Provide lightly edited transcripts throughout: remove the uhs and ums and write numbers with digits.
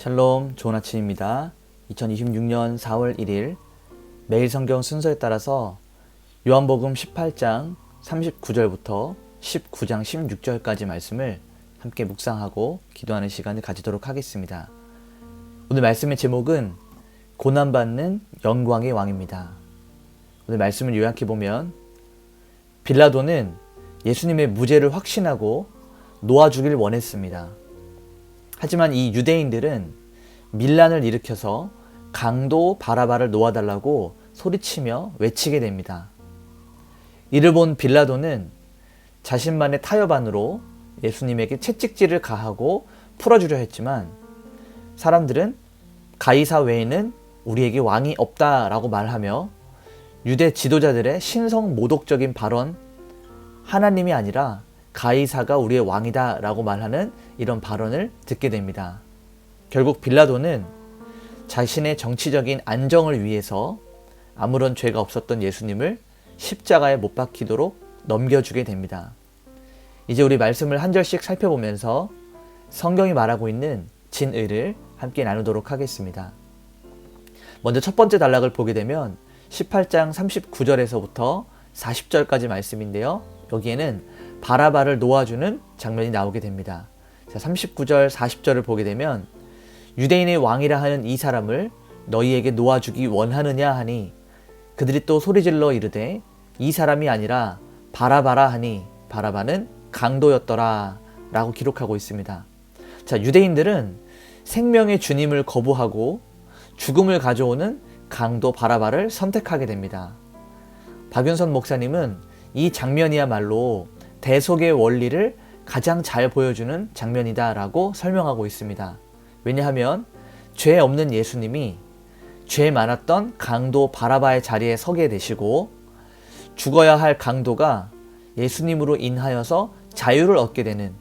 샬롬, 좋은 아침입니다. 2026년 4월 1일 매일 성경 순서에 따라서 요한복음 18장 39절부터 19장 16절까지 말씀을 함께 묵상하고 기도하는 시간을 가지도록 하겠습니다. 오늘 말씀의 제목은 고난받는 영광의 왕입니다. 오늘 말씀을 요약해보면 빌라도는 예수님의 무죄를 확신하고 놓아주길 원했습니다. 하지만 이 유대인들은 밀란을 일으켜서 강도 바라바를 놓아달라고 소리치며 외치게 됩니다. 이를 본 빌라도는 자신만의 타협안으로 예수님에게 채찍질을 가하고 풀어주려 했지만 사람들은 가이사 외에는 우리에게 왕이 없다라고 말하며 유대 지도자들의 신성모독적인 발언, 하나님이 아니라 가이사가 우리의 왕이다 라고 말하는 이런 발언을 듣게 됩니다. 결국 빌라도는 자신의 정치적인 안정을 위해서 아무런 죄가 없었던 예수님을 십자가에 못 박히도록 넘겨주게 됩니다. 이제 우리 말씀을 한 절씩 살펴보면서 성경이 말하고 있는 진의를 함께 나누도록 하겠습니다. 먼저 첫 번째 단락을 보게 되면 18장 39절에서부터 40절까지 말씀인데요. 여기에는 바라바를 놓아주는 장면이 나오게 됩니다. 자, 39절 40절을 보게 되면 유대인의 왕이라 하는 이 사람을 너희에게 놓아주기 원하느냐 하니 그들이 또 소리질러 이르되 이 사람이 아니라 바라바라 하니 바라바는 강도였더라 라고 기록하고 있습니다. 자, 유대인들은 생명의 주님을 거부하고 죽음을 가져오는 강도 바라바를 선택하게 됩니다. 박윤선 목사님은 이 장면이야말로 대속의 원리를 가장 잘 보여주는 장면이다 라고 설명하고 있습니다. 왜냐하면 죄 없는 예수님이 죄 많았던 강도 바라바의 자리에 서게 되시고 죽어야 할 강도가 예수님으로 인하여서 자유를 얻게 되는,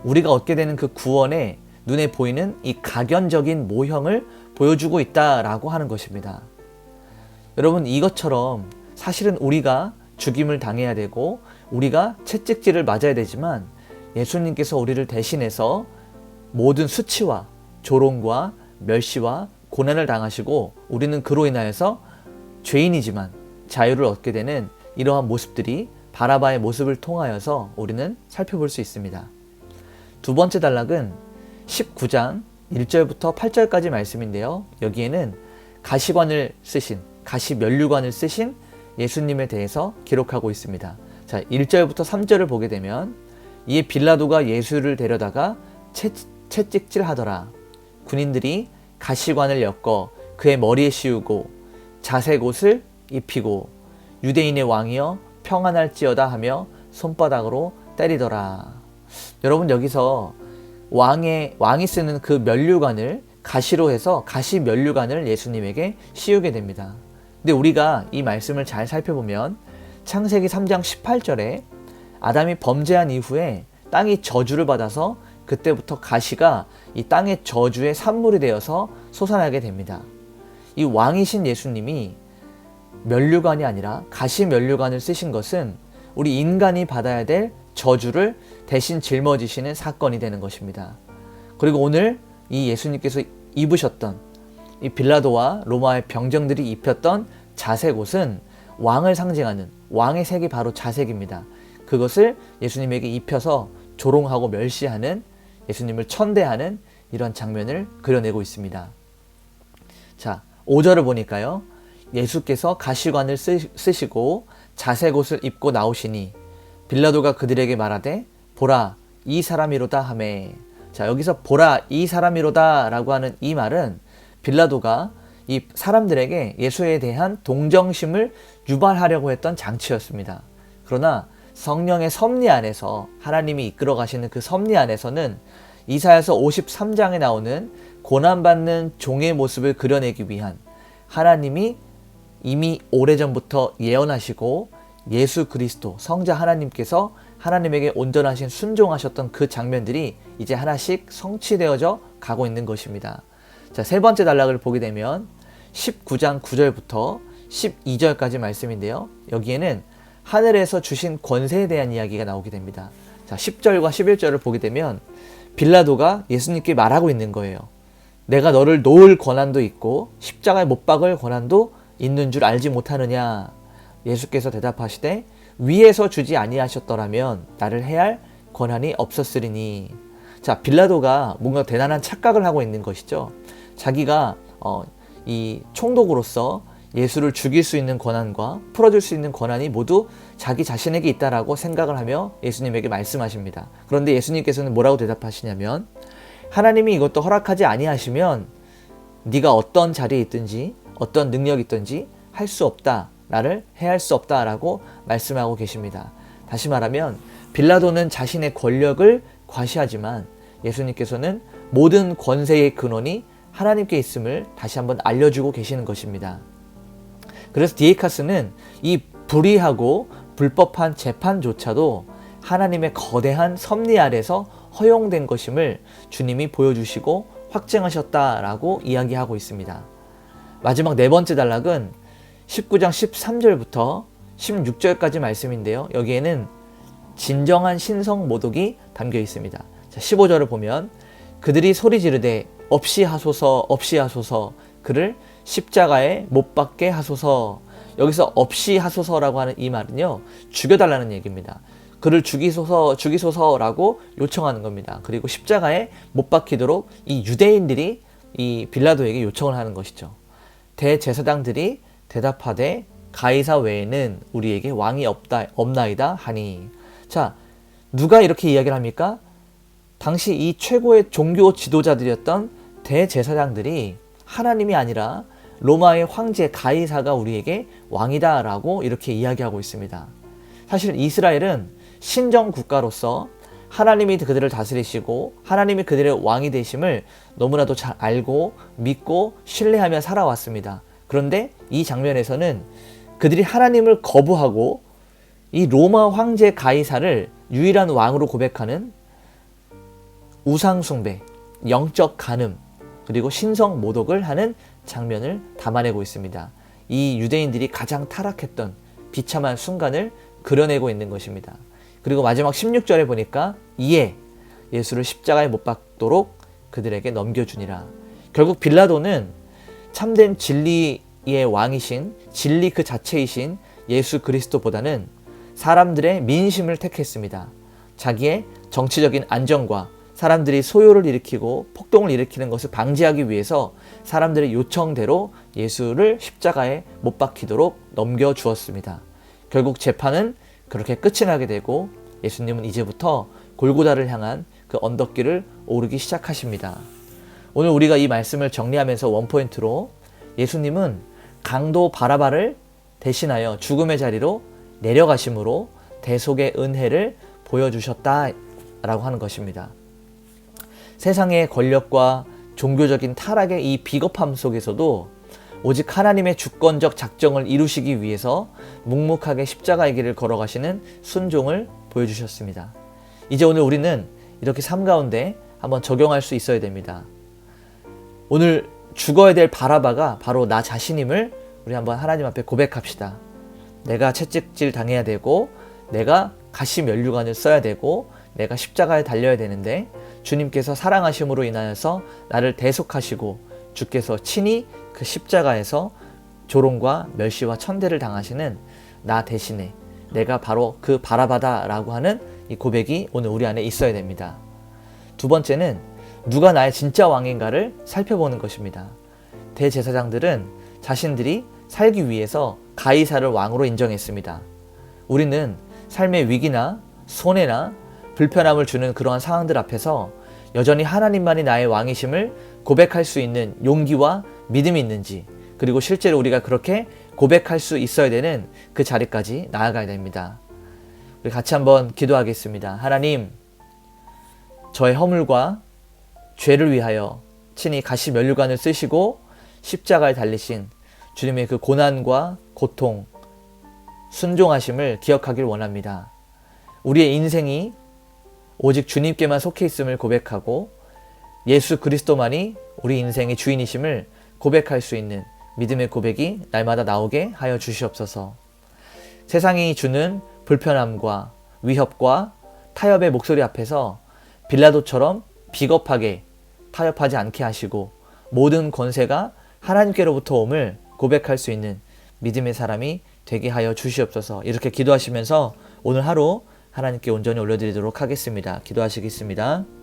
우리가 얻게 되는 그 구원에 눈에 보이는 이 각연적인 모형을 보여주고 있다라고 하는 것입니다. 여러분, 이것처럼 사실은 우리가 죽임을 당해야 되고 우리가 채찍질을 맞아야 되지만 예수님께서 우리를 대신해서 모든 수치와 조롱과 멸시와 고난을 당하시고 우리는 그로 인하여서 죄인이지만 자유를 얻게 되는 이러한 모습들이 바라바의 모습을 통하여서 우리는 살펴볼 수 있습니다. 두 번째 단락은 19장 1절부터 8절까지 말씀인데요. 여기에는 가시관을 쓰신, 가시면류관을 쓰신 예수님에 대해서 기록하고 있습니다. 자, 1절부터 3절을 보게 되면 이에 빌라도가 예수를 데려다가 채찍질 하더라. 군인들이 가시관을 엮어 그의 머리에 씌우고 자색 옷을 입히고 유대인의 왕이여 평안할지어다 하며 손바닥으로 때리더라. 여러분, 여기서 왕이 쓰는 그 면류관을 가시로 해서 가시 면류관을 예수님에게 씌우게 됩니다. 근데 우리가 이 말씀을 잘 살펴보면 창세기 3장 18절에 아담이 범죄한 이후에 땅이 저주를 받아서 그때부터 가시가 이 땅의 저주의 산물이 되어서 솟아나게 됩니다. 이 왕이신 예수님이 면류관이 아니라 가시 면류관을 쓰신 것은 우리 인간이 받아야 될 저주를 대신 짊어지시는 사건이 되는 것입니다. 그리고 오늘 이 예수님께서 입으셨던 이 빌라도와 로마의 병정들이 입혔던 자색 옷은 왕을 상징하는, 왕의 색이 바로 자색입니다. 그것을 예수님에게 입혀서 조롱하고 멸시하는, 예수님을 천대하는 이런 장면을 그려내고 있습니다. 자, 5절을 보니까요. 예수께서 가시관을 쓰시고 자색 옷을 입고 나오시니 빌라도가 그들에게 말하되 보라 이 사람이로다 하매. 자, 여기서 보라 이 사람이로다 라고 하는 이 말은 빌라도가 이 사람들에게 예수에 대한 동정심을 유발하려고 했던 장치였습니다. 그러나 성령의 섭리 안에서, 하나님이 이끌어 가시는 그 섭리 안에서는 이사야서 53장에 나오는 고난받는 종의 모습을 그려내기 위한, 하나님이 이미 오래전부터 예언하시고 예수 그리스도 성자 하나님께서 하나님에게 온전하신 순종하셨던 그 장면들이 이제 하나씩 성취되어져 가고 있는 것입니다. 자, 세 번째 단락을 보게 되면 19장 9절부터 12절까지 말씀인데요. 여기에는 하늘에서 주신 권세에 대한 이야기가 나오게 됩니다. 자, 10절과 11절을 보게 되면 빌라도가 예수님께 말하고 있는 거예요. 내가 너를 놓을 권한도 있고 십자가에 못 박을 권한도 있는 줄 알지 못하느냐. 예수께서 대답하시되 위에서 주지 아니하셨더라면 나를 해할 권한이 없었으리니. 자, 빌라도가 뭔가 대단한 착각을 하고 있는 것이죠. 자기가 이 총독으로서 예수를 죽일 수 있는 권한과 풀어줄 수 있는 권한이 모두 자기 자신에게 있다라고 생각을 하며 예수님에게 말씀하십니다. 그런데 예수님께서는 뭐라고 대답하시냐면 하나님이 이것도 허락하지 아니하시면 네가 어떤 자리에 있든지 어떤 능력이 있든지 할 수 없다. 나를 해할 수 없다라고 말씀하고 계십니다. 다시 말하면 빌라도는 자신의 권력을 과시하지만 예수님께서는 모든 권세의 근원이 하나님께 있음을 다시 한번 알려주고 계시는 것입니다. 그래서 디에카스는 이 불의하고 불법한 재판조차도 하나님의 거대한 섭리 아래서 허용된 것임을 주님이 보여주시고 확증하셨다라고 이야기하고 있습니다. 마지막 네 번째 단락은 19장 13절부터 16절까지 말씀인데요. 여기에는 진정한 신성 모독이 담겨 있습니다. 자, 15절을 보면 그들이 소리 지르되 없이 하소서 없이 하소서 그를 십자가에 못 박게 하소서. 여기서 없이 하소서라고 하는 이 말은요, 죽여달라는 얘기입니다. 그를 죽이소서라고 요청하는 겁니다. 그리고 십자가에 못 박히도록 이 유대인들이 이 빌라도에게 요청을 하는 것이죠. 대제사장들이 대답하되 가이사 외에는 우리에게 왕이 없나이다 하니. 자, 누가 이렇게 이야기를 합니까? 당시 이 최고의 종교 지도자들이었던 대제사장들이 하나님이 아니라 로마의 황제 가이사가 우리에게 왕이다 라고 이렇게 이야기하고 있습니다. 사실 이스라엘은 신정 국가로서 하나님이 그들을 다스리시고 하나님이 그들의 왕이 되심을 너무나도 잘 알고 믿고 신뢰하며 살아왔습니다. 그런데 이 장면에서는 그들이 하나님을 거부하고 이 로마 황제 가이사를 유일한 왕으로 고백하는 우상숭배, 영적 간음, 그리고 신성 모독을 하는 장면을 담아내고 있습니다. 이 유대인들이 가장 타락했던 비참한 순간을 그려내고 있는 것입니다. 그리고 마지막 16절에 보니까 이에 예수를 십자가에 못 박도록 그들에게 넘겨주니라. 결국 빌라도는 참된 진리의 왕이신 진리 그 자체이신 예수 그리스도보다는 사람들의 민심을 택했습니다. 자기의 정치적인 안정과 사람들이 소요를 일으키고 폭동을 일으키는 것을 방지하기 위해서 사람들의 요청대로 예수를 십자가에 못 박히도록 넘겨주었습니다. 결국 재판은 그렇게 끝이 나게 되고 예수님은 이제부터 골고다를 향한 그 언덕길을 오르기 시작하십니다. 오늘 우리가 이 말씀을 정리하면서 원포인트로 예수님은 강도 바라바를 대신하여 죽음의 자리로 내려가심으로 대속의 은혜를 보여주셨다라고 하는 것입니다. 세상의 권력과 종교적인 타락의 이 비겁함 속에서도 오직 하나님의 주권적 작정을 이루시기 위해서 묵묵하게 십자가의 길을 걸어가시는 순종을 보여주셨습니다. 이제 오늘 우리는 이렇게 삶 가운데 한번 적용할 수 있어야 됩니다. 오늘 죽어야 될 바라바가 바로 나 자신임을 우리 한번 하나님 앞에 고백합시다. 내가 채찍질 당해야 되고 내가 가시 면류관을 써야 되고 내가 십자가에 달려야 되는데 주님께서 사랑하심으로 인하여서 나를 대속하시고 주께서 친히 그 십자가에서 조롱과 멸시와 천대를 당하시는 나 대신에 내가 바로 그 바라바다라고 하는 이 고백이 오늘 우리 안에 있어야 됩니다. 두 번째는 누가 나의 진짜 왕인가를 살펴보는 것입니다. 대제사장들은 자신들이 살기 위해서 가이사를 왕으로 인정했습니다. 우리는 삶의 위기나 손해나 불편함을 주는 그러한 상황들 앞에서 여전히 하나님만이 나의 왕이심을 고백할 수 있는 용기와 믿음이 있는지, 그리고 실제로 우리가 그렇게 고백할 수 있어야 되는 그 자리까지 나아가야 됩니다. 우리 같이 한번 기도하겠습니다. 하나님, 저의 허물과 죄를 위하여 친히 가시 면류관을 쓰시고 십자가에 달리신 주님의 그 고난과 고통, 순종하심을 기억하길 원합니다. 우리의 인생이 오직 주님께만 속해 있음을 고백하고 예수 그리스도만이 우리 인생의 주인이심을 고백할 수 있는 믿음의 고백이 날마다 나오게 하여 주시옵소서. 세상이 주는 불편함과 위협과 타협의 목소리 앞에서 빌라도처럼 비겁하게 타협하지 않게 하시고 모든 권세가 하나님께로부터 옴을 고백할 수 있는 믿음의 사람이 되게 하여 주시옵소서. 이렇게 기도하시면서 오늘 하루 하나님께 온전히 올려드리도록 하겠습니다. 기도하시겠습니다.